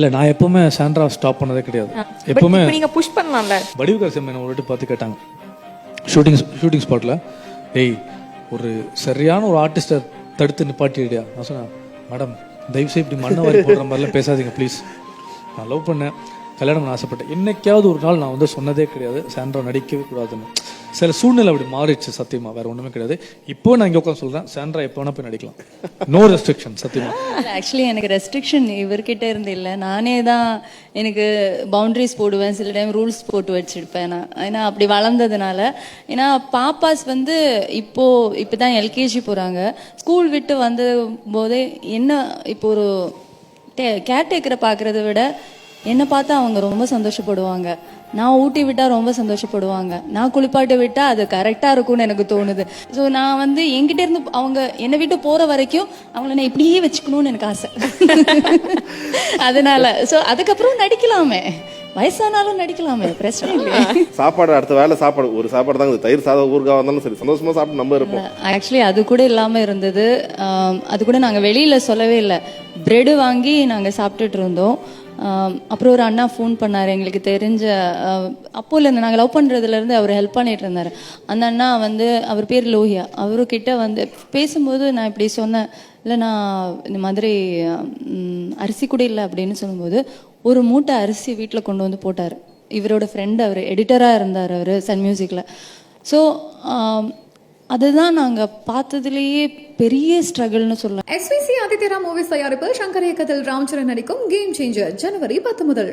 இல்லை நான் எப்பவுமே சாண்ட்ரா ஸ்டாப் பண்ணதே கிடையாது. எப்பவுமே நீங்க புஷ் பண்ணலாம்ல. வடிவுகர் செம்மன் ஒரு வாட்டி பார்த்து கேட்டாங்க ஷூட்டிங் ஸ்பாட்டில், ஏய் ஒரு சரியான ஒரு ஆர்டிஸ்டை தடுத்து நிப்பாட்டிடியா? நான் சொன்னேன், மேடம் தயவுசெய்து இப்படி மண்ணை வாரி போடுற மாதிரிலாம் பேசாதீங்க ப்ளீஸ். நான் லவ் பண்ணேன், கல்யாணம் பண்ண ஆசைப்பட்டேன். என்னைக்காவது ஒரு நாள் நான் வந்து சொன்னதே கிடையாது சாண்ட்ரா நடிக்கவே கூடாதுன்னு. சில சூழ்நிலை அப்படி மாறிடுச்சு சத்தியமா, வேற ஒன்றுமே கிடையாது. இப்போ நான் இங்கே உட்காந்து சொல்கிறேன், சாண்ட்ரா எப்போ வேணா போய் நடிக்கலாம், நோ ரெஸ்ட்ரிக்ஷன் சத்தியமா. ஆக்சுவலி எனக்கு ரெஸ்ட்ரிக்ஷன் இவர்கிட்ட இருந்து இல்லை, நானே தான் எனக்கு பவுண்டரிஸ் போடுவேன், சில டைம் ரூல்ஸ் போட்டு வச்சுருப்பேன் நான். ஏன்னா அப்படி வளர்ந்ததுனால. ஏன்னா பாப்பாஸ் வந்து இப்போ தான் எல்கேஜி போகிறாங்க. ஸ்கூல் விட்டு வந்த போதே என்ன இப்போ ஒரு கேர்டேக்கரை பார்க்குறத விட என்னை பார்த்தா அவங்க ரொம்ப சந்தோஷப்படுவாங்க. நான் ஊட்டி விட்டால் ரொம்ப சந்தோஷப்படுவாங்க. நான் குளிப்பாட்ட விட்டால் அது கரெக்டாக இருக்கும்னு எனக்கு தோணுது. ஸோ நான் வந்து என்கிட்ட இருந்து அவங்க என்னை விட்டு போகிற வரைக்கும் அவங்கள நான் இப்படியே வச்சுக்கணும்னு எனக்கு ஆசை. அதனால ஸோ அதுக்கப்புறம் நடிக்கலாமே, வயசானாலும் நடிக்கலாமே, பிரச்சனை இல்லையா. சாப்பாடு அடுத்த வேலை சாப்பாடு ஒரு சாப்பாடு தான், தயிர் சாதம் ஊருக்காக இருந்தாலும் சரி சந்தோஷமா சாப்பிட்டு நம்ம இருப்போம். ஆக்சுவலி அது கூட இல்லாமல் இருந்தது. அது கூட நாங்கள் வெளியில் சொல்லவே இல்லை, பிரெட் வாங்கி நாங்கள் சாப்பிட்டுட்டு இருந்தோம். அப்புறம் ஒரு அண்ணா ஃபோன் பண்ணார், எங்களுக்கு தெரிஞ்ச அப்போலேருந்து நாங்கள் லவ் பண்ணுறதுலேருந்து அவர் ஹெல்ப் பண்ணிட்டு இருந்தார். அந்த அண்ணா வந்து அவர் பேர் லோஹியா. அவர்கிட்ட வந்து பேசும்போது நான் இப்படி சொன்னேன், இல்லை நான் இந்த மாதிரி அரிசி கூட இல்லை அப்படின்னு சொல்லும்போது ஒரு மூட்டை அரிசி வீட்டில் கொண்டு வந்து போட்டார். இவரோட ஃப்ரெண்டு, அவர் எடிட்டராக இருந்தார் அவர் சன் மியூசிக்கில். ஸோ அதுதான் நாங்கள் பார்த்ததுலேயே பெரிய ஸ்ட்ரகிள்னு சொல்லலாம். SVC ஆதித்யரா மூவிஸ் தயாரிப்பில் சங்கர் இயக்கத்தில் ராம்சரண் நடிக்கும் கேம் சேஞ்சர் ஜனவரி 10 முதல்.